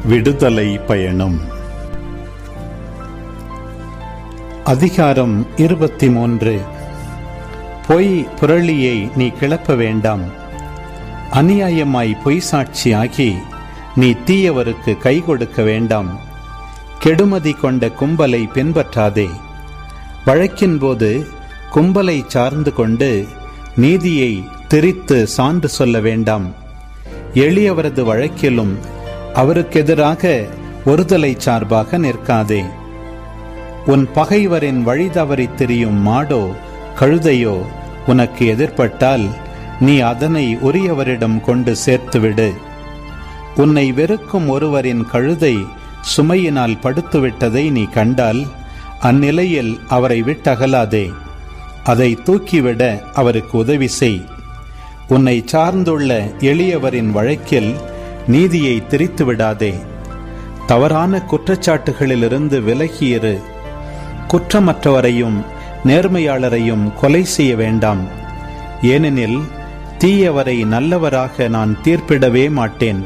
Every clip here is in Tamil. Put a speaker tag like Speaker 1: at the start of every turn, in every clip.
Speaker 1: விடுதலை பயணம். அதிகாரம் 23. பொய் புரளியை நீ கிளப்ப வேண்டாம். அநியாயமாய் பொய் சாட்சியாகி நீ தீயவருக்கு கை கொடுக்க வேண்டாம். கெடுமதி கொண்ட கும்பலை பின்பற்றாதே. வழக்கின் போது கும்பலை சார்ந்து கொண்டு நீதியை திரித்து சான்று சொல்ல வேண்டாம். எளியவரது வழக்கிலும் அவருக்கெதிராக ஒருதலை சார்பாக நிற்காதே. உன் பகைவரின் வழி தவறி திரியும் மாடோ கழுதையோ உனக்கு எதிர்பட்டால் நீ அதனை உரியவரிடம் கொண்டு சேர்த்துவிடு. உன்னை வெறுக்கும் ஒருவரின் கழுதை சுமையினால் படுத்துவிட்டதை நீ கண்டால் அந்நிலையில் அவரை விட்டகலாதே. அதை தூக்கிவிட அவருக்கு உதவி செய். உன்னை சார்ந்துள்ள எளியவரின் வழக்கில் நீதியை திரித்து விடாதே. தவறான குற்றச்சாட்டுகளிலிருந்து விலகியிரு. குற்றமற்றவரையும் நேர்மையாளரையும் கொலை செய்ய வேண்டாம். ஏனெனில் தீயவரை நல்லவராக நான் தீர்ப்பிடவே மாட்டேன்.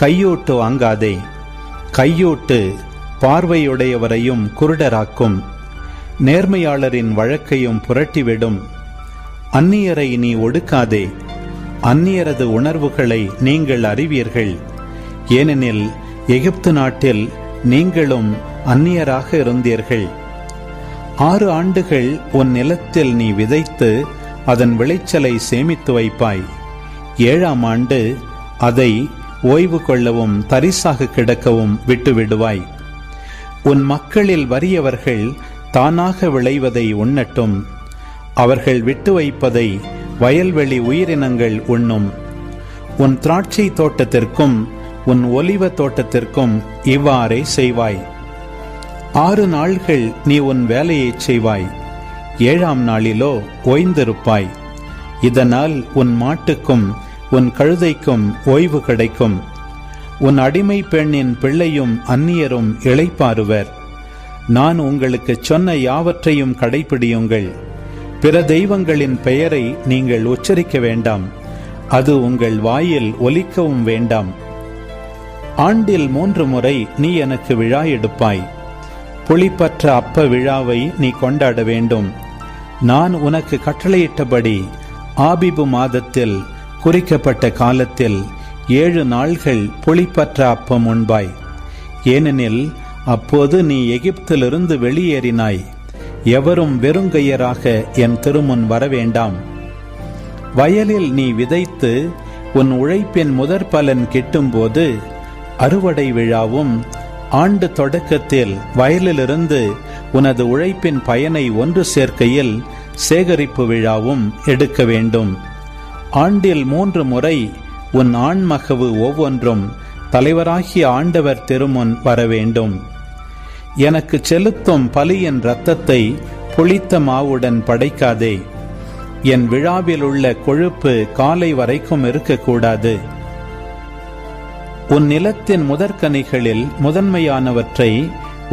Speaker 1: கையூட்டு வாங்காதே. கையூட்டு பார்வையுடையவரையும் குருடராக்கும், நேர்மையாளரின் வழக்கையும் புரட்டிவிடும். அந்நியரை நீ ஒடுக்காதே. அந்நியரது உணர்வுகளை நீங்கள் அறிவீர்கள். ஏனெனில் எகிப்து நாட்டில் நீங்களும் அந்நியராக இருந்தீர்கள். 6 ஆண்டுகள் உன் நிலத்தில் நீ விதைத்து அதன் விளைச்சலை சேமித்து வைப்பாய். 7ஆம் ஆண்டு அதை ஓய்வு கொள்ளவும் தரிசாக கிடக்கவும் விட்டுவிடுவாய். உன் மக்களில் வறியவர்கள் தானாக விளைவதை உண்ணட்டும். அவர்கள் விட்டு வைப்பதை வயல்வெளி உயிரினங்கள் உண்ணும். உன் திராட்சை தோட்டத்திற்கும் உன் ஒலிவ தோட்டத்திற்கும் இவ்வாறே செய்வாய். 6 நாள்கள் நீ உன் வேலையை செய்வாய். 7ஆம் நாளிலோ ஓய்ந்திருப்பாய். இதனால் உன் மாட்டுக்கும் உன் கழுதைக்கும் ஓய்வு கிடைக்கும். உன் அடிமை பெண்ணின் பிள்ளையும் அந்நியரும் இளைப்பாறுவர். நான் உங்களுக்கு சொன்ன யாவற்றையும் கடைபிடியுங்கள். பிற தெய்வங்களின் பெயரை நீங்கள் உச்சரிக்க வேண்டாம். அது உங்கள் வாயில் ஒலிக்கவும் வேண்டாம். ஆண்டில் 3 முறை நீ எனக்கு விழா எடுப்பாய். புளிப்பற்ற அப்ப விழாவை நீ கொண்டாட வேண்டும். நான் உனக்கு கட்டளையிட்டபடி ஆபிபு மாதத்தில் குறிக்கப்பட்ட காலத்தில் 7 நாள்கள் புளிப்பற்ற அப்பம் உண்பாய். ஏனெனில் அப்போது நீ எகிப்திலிருந்து வெளியேறினாய். எவரும் வெறுங்கையராக என் திருமுன் வரவேண்டாம். வயலில் நீ விதைத்து உன் உழைப்பின் முதற் பலன் கிட்டும்போது அறுவடை விழாவும், ஆண்டு தொடக்கத்தில் வயலிலிருந்து உனது உழைப்பின் பயனை ஒன்று சேர்க்கையில் சேகரிப்பு விழாவும் எடுக்க வேண்டும். ஆண்டில் 3 முறை உன் ஆண்மகவு ஒவ்வொன்றும் தலைவராகிய ஆண்டவர் திருமுன் வரவேண்டும். எனக்கு செலுத்தும் பலியின் இரத்தத்தை புளித்த மாவுடன் படைக்காதே. என் விழாவில் உள்ள கொழுப்பு காலை வரைக்கும் இருக்கக்கூடாது. உன் நிலத்தின் முதற்கனிகளில் முதன்மையானவற்றை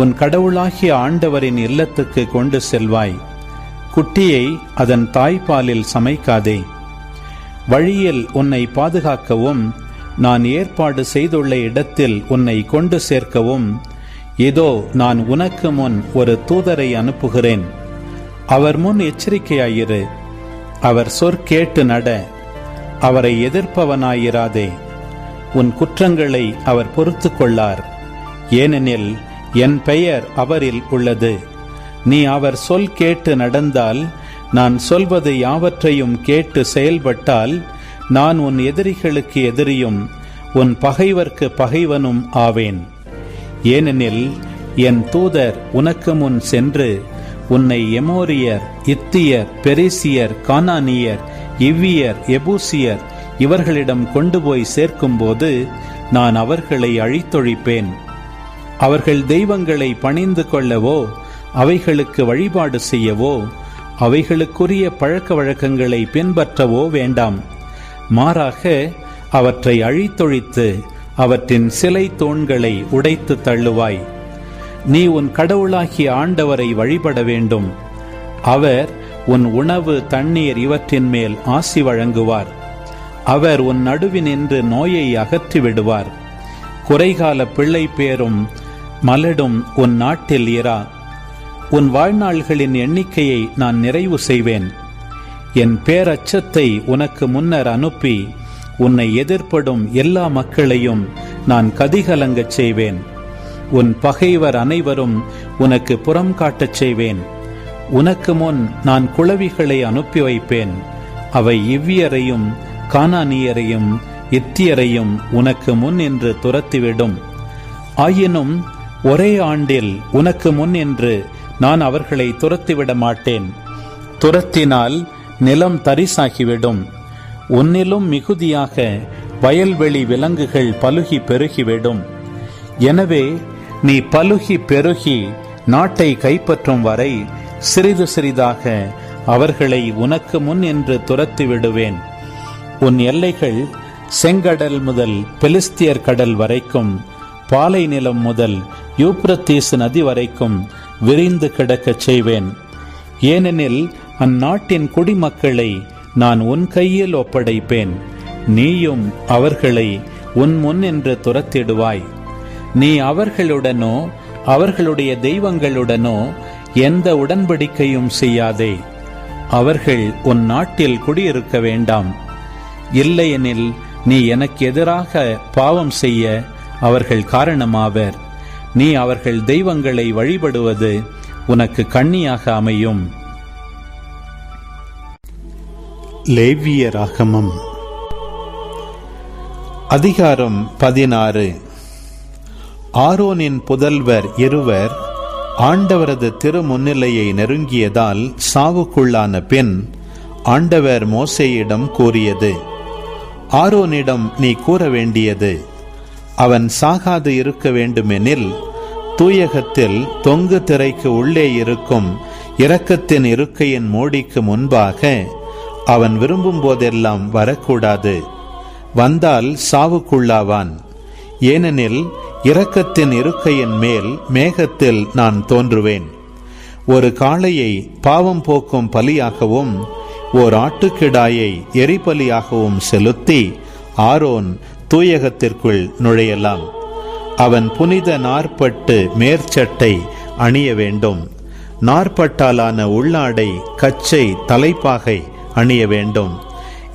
Speaker 1: உன் கடவுளாகிய ஆண்டவரின் இல்லத்துக்கு கொண்டு செல்வாய். குட்டியை அதன் தாய்ப்பாலில் சமைக்காதே. வழியில் உன்னை பாதுகாக்கவும் நான் ஏற்பாடு செய்துள்ள இடத்தில் உன்னை கொண்டு சேர்க்கவும் இதோ நான் உனக்கு முன் ஒரு தூதரை அனுப்புகிறேன். அவர் முன் எச்சரிக்கையாயிரு. அவர் சொற்கேட்டு நட. அவரை எதிர்ப்பவனாயிராதே. உன் குற்றங்களை அவர் பொறுத்து கொள்ளார். ஏனெனில் என் பெயர் அவரில் உள்ளது. நீ அவர் சொல் கேட்டு நடந்தால், நான் சொல்வது யாவற்றையும் கேட்டு செயல்பட்டால், நான் உன் எதிரிகளுக்கு எதிரியும் உன் பகைவர்க்கு பகைவனும் ஆவேன். ஏனெனில் என் தூதர் உனக்கு முன் சென்று உன்னை எமோரியர், இத்தியர், பெரிசியர், கானானியர், இவ்வியர், எபூசியர் இவர்களிடம் கொண்டு போய் சேர்க்கும்போது நான் அவர்களை அழித்தொழிப்பேன். அவர்கள் தெய்வங்களை பணிந்து கொள்ளவோ அவைகளுக்கு வழிபாடு செய்யவோ அவைகளுக்குரிய பழக்க வழக்கங்களை பின்பற்றவோ வேண்டாம். மாறாக அவற்றை அழித்தொழித்து அவற்றின் சிலை தூண்களை உடைத்து தள்ளுவாய். நீ உன் கடவுளாகிய ஆண்டவரை வழிபட வேண்டும். அவர் உன் உணவு, தண்ணீர் இவற்றின் மேல் ஆசி வழங்குவார். அவர் உன் நடுவினின்று நோயை அகற்றி விடுவார். குறைகால பிள்ளை பேரும் மலடும் உன் நாட்டில் இரா. உன் வாழ்நாள்களின் எண்ணிக்கையை நான் நிறைவு செய்வேன். என் பேரச்சத்தை உனக்கு முன்னர் அனுப்பி உன்னை எதிர்ப்படும் எல்லா மக்களையும் நான் கதிகலங்கச் செய்வேன். உன் பகைவர் அனைவரும் உனக்கு புறம் காட்டச் செய்வேன். உனக்கு முன் நான் குளவிகளை அனுப்பி வைப்பேன். அவை இவ்வியரையும் கானானியரையும் இத்தியரையும் உனக்கு முன் என்று துரத்திவிடும். ஆயினும் ஒரே ஆண்டில் உனக்கு முன் என்று நான் அவர்களை துரத்திவிட மாட்டேன். துரத்தினால் நிலம் தரிசாகிவிடும். உன்னிலும் மிகுதியாக வயல்வெளி விலங்குகள் பலுகி பெருகிவிடும். எனவே நீ பலுகி பெருகி நாட்டை கைப்பற்றும் வரை சிறிது சிறிதாக அவர்களை உனக்கு முன் என்று துரத்தி விடுவேன். உன் எல்லைகள் செங்கடல் முதல் பெலிஸ்தியர் கடல் வரைக்கும், பாலை நிலம் முதல் யூப்ரத்தீசு நதி வரைக்கும் விரிந்து கிடக்கச் செய்வேன். ஏனெனில் அந்நாட்டின் குடிமக்களை நான் உன் கையில் ஒப்படைப்பேன். நீயும் அவர்களை உன் முன் என்று துரத்திடுவாய். நீ அவர்களுடனோ அவர்களுடைய தெய்வங்களுடனோ எந்த உடன்படிக்கையும் செய்யாதே. அவர்கள் உன் நாட்டில் குடியிருக்க வேண்டாம். இல்லையெனில் நீ எனக்கு எதிராக பாவம் செய்ய அவர்கள் காரணமாவர். நீ அவர்கள் தெய்வங்களை வழிபடுவது உனக்கு கண்ணியாக அமையும். லேவியராகமம் அதிகாரம் 16. ஆரோனின் புதல்வர் இருவர் ஆண்டவரது திருமுன்னிலையை நெருங்கியதால் சாவுக்குள்ளான பின் ஆண்டவர் மோசேயிடம் கூறியது: ஆரோனிடம் நீ கூற வேண்டியது, அவன் சாகாது இருக்க வேண்டுமெனில் தூயகத்தில் தொங்கு திரைக்கு உள்ளே இருக்கும் இரக்கத்தின் இருக்கையின் மூடிக்கு முன்பாக அவன் விரும்பும் போதெல்லாம் வரக்கூடாது. வந்தால் சாவுக்குள்ளாவான். ஏனெனில் இரக்கத்தின் இருக்கையின் மேல் மேகத்தில் நான் தோன்றுவேன். ஒரு காளையை பாவம் போக்கும் பலியாகவும் ஓர் ஆட்டுக்கிடாயை எரிபலியாகவும் செலுத்தி ஆரோன் தூயகத்திற்குள் நுழையலாம். அவன் புனித நாற்பட்டு மேற்சட்டை அணிய வேண்டும். நாற்பட்டாலான உள்ளாடை, கச்சை, தலைப்பாகை அணிய வேண்டும்.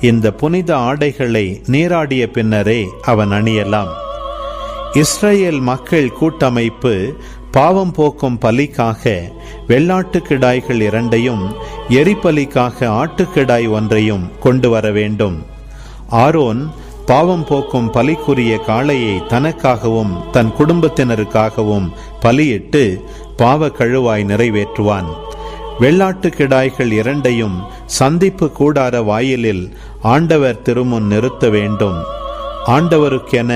Speaker 1: இந்த புனித ஆடைகளை நீராடிய பின்னரே அவன் அணியலாம். இஸ்ரேல் மக்கள் கூட்டமைப்பு பாவம் போக்கும் பலிக்காக வெள்ளாட்டுக்கிடாய்கள் 2ஐயும் எரிபலிக்காக ஆட்டுக்கிடாய் 1ஐயும் கொண்டு வர வேண்டும். ஆரோன் பாவம் போக்கும் பலிக்குரிய காளையை தனக்காகவும் தன் குடும்பத்தினருக்காகவும் பலியிட்டு பாவ கழுவாய் நிறைவேற்றுவான். வெள்ளாட்டுக்கிடாய்கள் 2ஐயும் சந்திப்பு கூடார வாயிலில் ஆண்டவர் திருமுன் நிறுத்த வேண்டும். ஆண்டவருக்கென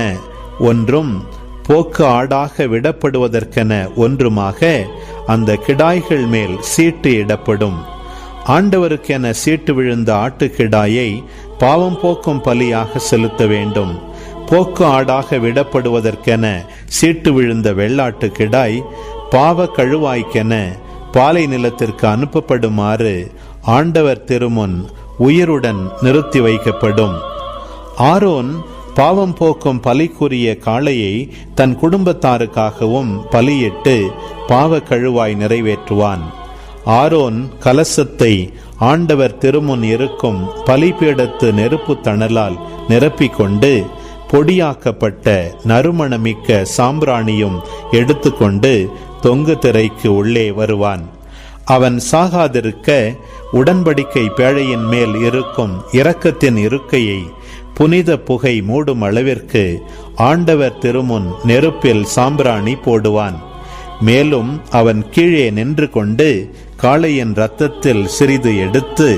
Speaker 1: ஒன்றும் போக்கு ஆடாக விடப்படுவதற்கென ஒன்றுமாக அந்த கிடாய்கள் மேல் சீட்டு இடப்படும். ஆண்டவருக்கென சீட்டு விழுந்த ஆட்டுக்கிடாயை பாவம் போக்கும் பலியாக செலுத்த வேண்டும். போக்கு ஆடாக விடப்படுவதற்கென சீட்டு விழுந்த வெள்ளாட்டுக்கிடாய் பாவ கழுவாய்க்கென பாலை நிலத்திற்கு அனுப்பப்படுமாறு ஆண்டவர் திருமுன் உயிருடன் நிறுத்தி வைக்கப்படும். ஆரோன் பாவம் போக்கும் பலிக்குரிய காளையை தன் குடும்பத்தாருக்காகவும் பலியிட்டு பாவ கழுவாய் நிறைவேற்றுவான். ஆரோன் கலசத்தை ஆண்டவர் திருமுன் இருக்கும் பலிபீடத்து நெருப்பு தணலால் நிரப்பிக்கொண்டு பொடியாக்கப்பட்ட நறுமணமிக்க சாம்பிராணியும் எடுத்துக்கொண்டு தொங்கு திரைக்கு உள்ளே வருவான். அவன் சாகாதிருக்க உடன்படிக்கை பேழையின் மேல் இருக்கும் இரக்கத்தின் இருக்கையை புனித புகை மூடும் அளவிற்கு ஆண்டவர் திருமுன் நெருப்பில் சாம்பிராணி போடுவான். மேலும் அவன் கீழே நின்று கொண்டு காளையின் இரத்தத்தில் சிறிது எடுத்து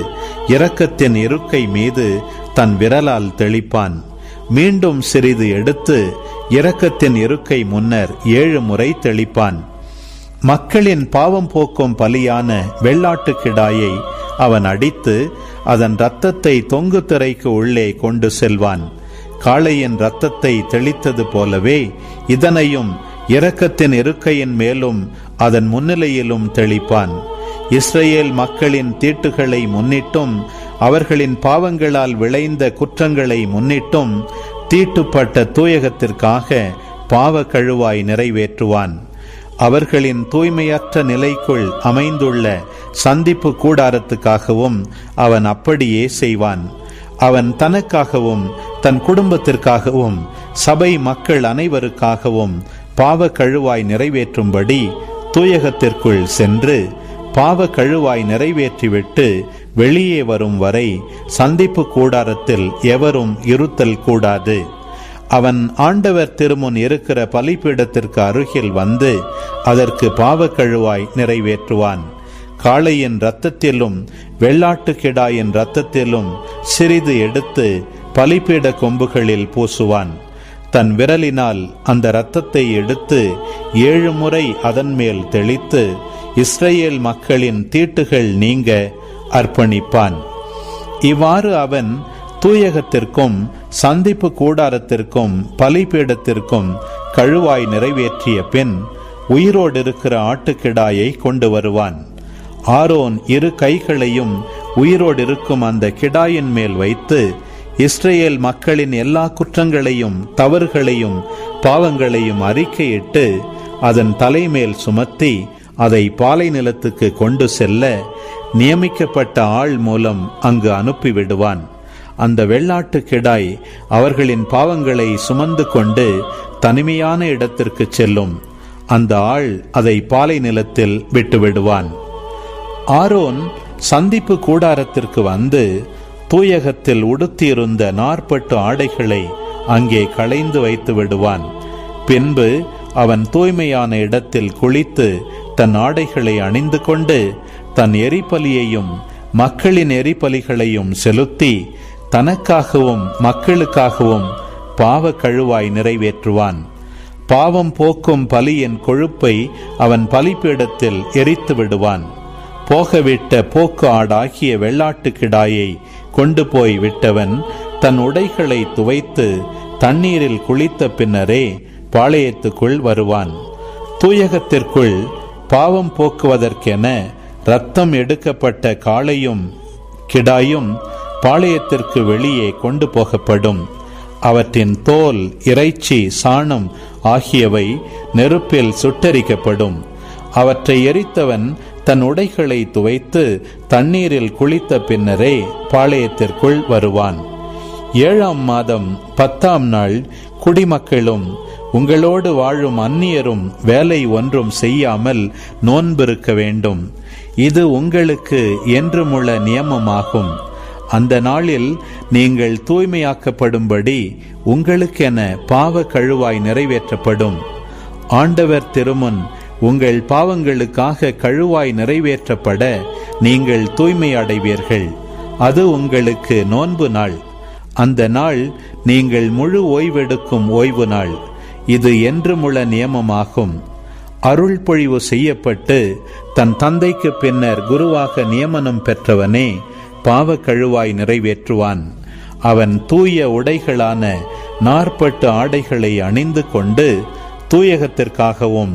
Speaker 1: இரக்கத்தின் இருக்கை மீது தன் விரலால் தெளிப்பான். மீண்டும் சிறிது எடுத்து இரக்கத்தின் இருக்கை முன்னர் 7 முறை தெளிப்பான். மக்களின் பாவம் போக்கும் பலியான வெள்ளாட்டுக்கிடாயை அவன் அடித்து அதன் இரத்தத்தை தொங்கு திரைக்கு உள்ளே கொண்டு செல்வான். காளையின் இரத்தத்தை தெளித்தது போலவே இதனையும் இரக்கத்தின் இருக்கையின் மேலும் அதன் முன்னிலையிலும் தெளிப்பான். இஸ்ரேல் மக்களின் தீட்டுகளை முன்னிட்டும் அவர்களின் பாவங்களால் விளைந்த குற்றங்களை முன்னிட்டும் தீட்டுப்பட்ட தூயகத்திற்காக பாவ கழுவாய் நிறைவேற்றுவான். அவர்களின் தூய்மையற்ற நிலைக்குள் அமைந்துள்ள சந்திப்பு கூடாரத்துக்காகவும் அவன் அப்படியே செய்வான். அவன் தனக்காகவும் தன் குடும்பத்திற்காகவும் சபை மக்கள் அனைவருக்காகவும் பாவ கழுவாய் நிறைவேற்றும்படி தூயகத்திற்குள் சென்று பாவ கழுவாய் நிறைவேற்றிவிட்டு வெளியே வரும் வரை சந்திப்பு கூடாரத்தில் எவரும் இருத்தல் கூடாது. அவன் ஆண்டவர் திருமுன் இருக்கிற பலிபீடத்திற்கு அருகில் வந்து அதற்கு பாவ கழுவாய் நிறைவேற்றுவான். காளையின் இரத்தத்திலும் வெள்ளாட்டுக்கிடாயின் இரத்தத்திலும் சிறிது எடுத்து பலிபீட கொம்புகளில் பூசுவான். தன் விரலினால் அந்த இரத்தத்தை எடுத்து 7 முறை அதன் மேல் தெளித்து இஸ்ரேல் மக்களின் தீட்டுகள் நீங்க அர்ப்பணிப்பான். இவ்வாறு அவன் தூயகத்திற்கும் சந்திப்பு கூடாரத்திற்கும் பலிபீடத்திற்கும் கழுவாய் நிறைவேற்றிய பின் உயிரோடு இருக்கிற ஆட்டுக்கிடாயை கொண்டு வருவான். ஆரோன் 2 கைகளையும் உயிரோடு இருக்கும் அந்த கிடாயின் மேல் வைத்து இஸ்ரேல் மக்களின் எல்லா குற்றங்களையும் தவறுகளையும் பாவங்களையும் அறிக்கையிட்டு அதன் தலைமேல் சுமத்தி அதை பாலை நிலத்துக்கு கொண்டு செல்ல நியமிக்கப்பட்ட ஆள் மூலம் அங்கு அனுப்பிவிடுவான். அந்த வெள்ளாட்டு கிடாய் அவர்களின் பாவங்களை சுமந்து கொண்டு தனிமையான இடத்திற்கு செல்லும். அந்த ஆள் அதை பாலை நிலத்தில் விட்டுவிடுவான். ஆரோன் சந்திப்பு கூடாரத்திற்கு வந்து தூயகத்தில் உடுத்தியிருந்த 40 ஆடைகளை அங்கே களைந்து வைத்து விடுவான். பின்பு அவன் தூய்மையான இடத்தில் குளித்து தன் ஆடைகளை அணிந்து கொண்டு தன் எரிபலியையும் மக்களின் எரிபலிகளையும் செலுத்தி தனக்காகவும் மக்களுக்காகவும் பாவ கழுவாய் நிறைவேற்றுவான். பாவம் போக்கும் பலியின் கொழுப்பை அவன் பலிபீடத்தில் எரித்து விடுவான். போகவிட்ட போக்கு ஆடாகிய வெள்ளாட்டு கிடாயை கொண்டு போய் விட்டவன் தன் உடைகளை துவைத்து தண்ணீரில் குளித்த பின்னரே பாளையத்துக்குள் வருவான். தூயகத்திற்குள் பாவம் போக்குவதற்கென இரத்தம் எடுக்கப்பட்ட காளையும் கிடாயும் பாளையத்திற்கு வெளியே கொண்டு போகப்படும். அவற்றின் தோல், இறைச்சி, சாணம் ஆகியவை நெருப்பில் சுட்டரிக்கப்படும். அவற்றை எரித்தவன் தன் உடைகளை துவைத்து தண்ணீரில் குளித்த பின்னரே பாளையத்திற்குள் வருவான். 7ஆம் மாதம் 10ஆம் நாள் குடிமக்களும் உங்களோடு வாழும் அந்நியரும் வேலை ஒன்றும் செய்யாமல் நோன்பிருக்க வேண்டும். இது உங்களுக்கு என்றுமுள்ள நியமமாகும். அந்த நாளில் நீங்கள் தூய்மையாக்கப்படும்படி உங்களுக்கென பாவ கழுவாய் நிறைவேற்றப்படும். ஆண்டவர் திருமுன் உங்கள் பாவங்களுக்காக கழுவாய் நிறைவேற்றப்பட நீங்கள் தூய்மை அடைவீர்கள். அது உங்களுக்கு நோன்பு நாள். அந்த நாள் நீங்கள் முழு ஓய்வெடுக்கும் ஓய்வு நாள். இது என்றுமுள்ள நியமமாகும். அருள் பொழிவு செய்யப்பட்டு தன் தந்தைக்கு பின்னர் குருவாக நியமனம் பெற்றவனே பாவ கழுவாய் நிறைவேற்றுவான். அவன் தூய உடைகளான 40 ஆடைகளை அணிந்து கொண்டு தூயகத்திற்காகவும்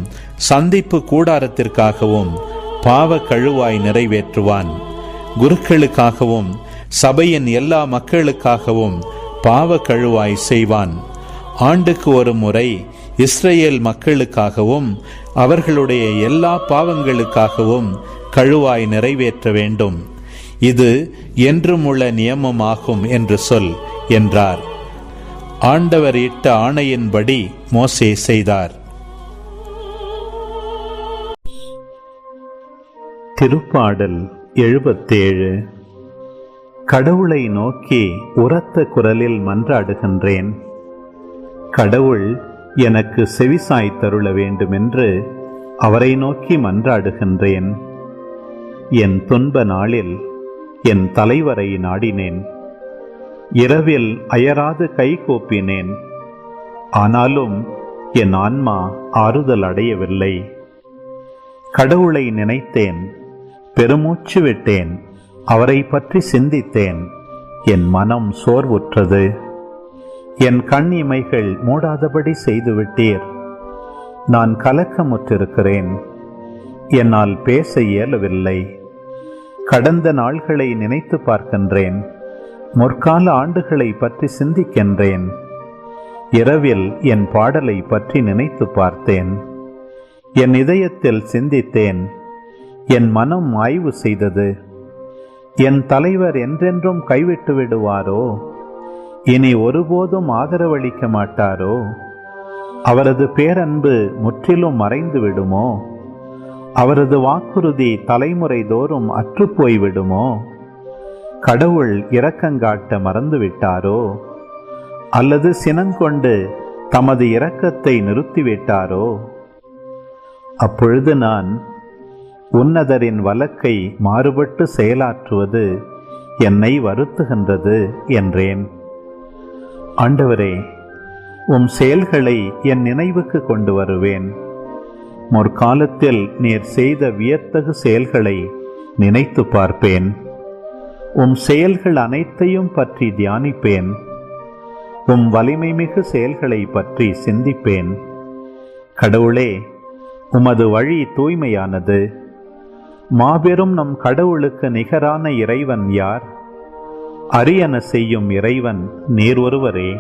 Speaker 1: சந்திப்பு கூடாரத்திற்காகவும் பாவ கழுவாய் நிறைவேற்றுவான். குருக்களுக்காகவும் சபையின் எல்லா மக்களுக்காகவும் பாவ கழுவாய் செய்வான். ஆண்டுக்கு ஒரு முறை இஸ்ரேல் மக்களுக்காகவும் அவர்களுடைய எல்லா பாவங்களுக்காகவும் கழுவாய் நிறைவேற்ற வேண்டும். இது என்றுமுள்ள நியமமாகும் என்று சொல் என்றார். ஆண்டவர் இட்ட ஆணையின்படி மோசே செய்தார். திருப்பாடல் 77. கடவுளை நோக்கி உரத்த குரலில் மன்றாடுகின்றேன். கடவுள் எனக்கு செவிசாய் தருள வேண்டுமென்று அவரை நோக்கி மன்றாடுகின்றேன். என் துன்ப நாளில் என் தலைவரை நாடினேன். இரவில் அயராது கைகூப்பினேன். ஆனாலும் என் ஆன்மா ஆறுதல் அடையவில்லை. கடவுளை நினைத்தேன், பெருமூச்சு விட்டேன், அவரை பற்றி சிந்தித்தேன். என் மனம் சோர்வுற்றது. என் கண் இமைகள் மூடாதபடி செய்துவிட்டீர். நான் கலக்கமுற்றிருக்கிறேன். என்னால் பேச இயலவில்லை. கடந்த நாள்களை நினைத்து பார்க்கின்றேன். முற்கால ஆண்டுகளை பற்றி சிந்திக்கின்றேன். இரவில் என் பாடலை பற்றி நினைத்து பார்த்தேன். என் இதயத்தில் சிந்தித்தேன். என் மனம் ஆய்வு செய்தது. என் தலைவர் என்றென்றும் கைவிட்டு விடுவாரோ? இனி ஒருபோதும் ஆதரவளிக்க மாட்டாரோ? அவரது பேரன்பு முற்றிலும் மறைந்து விடுமோ? அவரது வாக்குறுதி தலைமுறை தோறும் அற்றுப்போய் விடுமோ? கடவுள் இரக்கங்காட்ட மறந்துவிட்டாரோ? அல்லது சினங்கொண்டு தமது இரக்கத்தை நிறுத்திவிட்டாரோ? அப்பொழுது நான், உன்னதரின் வழக்கை மாறுபட்டு செயலாற்றுவது என்னை வருத்துகின்றது என்றேன். ஆண்டவரே, உம் செயல்களை என் நினைவுக்கு கொண்டு வருவேன். முற்காலத்தில் நீர் செய்த வியத்தகு செயல்களை நினைத்து பார்ப்பேன். உம் செயல்கள் அனைத்தையும் பற்றி தியானிப்பேன். உம் வலிமை மிகு செயல்களை பற்றி சிந்திப்பேன். கடவுளே, உமது வழி தூய்மையானது. மாபெரும் நம் கடவுளுக்கு நிகரான இறைவன் யார்? அரியன செய்யும் இறைவன் நீர் ஒருவரே.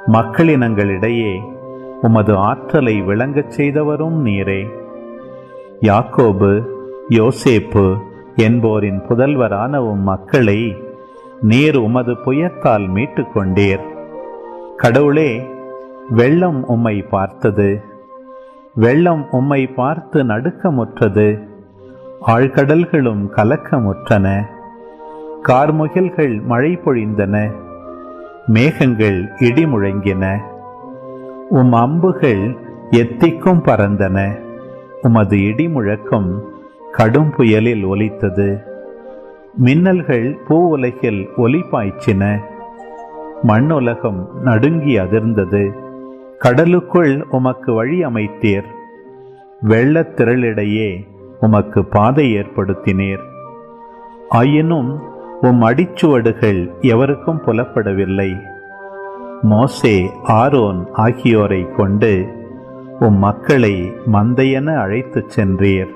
Speaker 1: மக்களினங்களிடையே உமது ஆற்றலை விளங்கச் செய்தவரும் நீரே. யாக்கோபு, யோசேப்பு என்போரின் புதல்வரான உம் மக்களை நீர் உமது புயத்தால் மீட்டு கொண்டீர். கடவுளே, வெள்ளம் உம்மை பார்த்தது. வெள்ளம் உம்மை பார்த்து நடுக்கமுற்றது. ஆழ்கடல்களும் கலக்கமுற்றன. கார்முகில்கள் மழை பொழிந்தன. மேகங்கள் இடி முழங்கின. உம் அம்புகள் எத்திக்கும் பறந்தன. உமது இடி முழக்கம் கடும் புயலில் ஒலித்தது. மின்னல்கள் பூ உலகில் ஒலி பாய்ச்சின. மண்ணுலகம் நடுங்கி அதிர்ந்தது. கடலுக்குள் உமக்கு வழி அமைத்தீர். வெள்ளத்திரளிடையே உமக்கு பாதை ஏற்படுத்தினீர். ஆயினும் உம் அடிச்சுவடுகள் எவருக்கும் புலப்படவில்லை. மோசே, ஆரோன் ஆகியோரை கொண்டு உம் மக்களை மந்தையென அழைத்துச் சென்றீர்.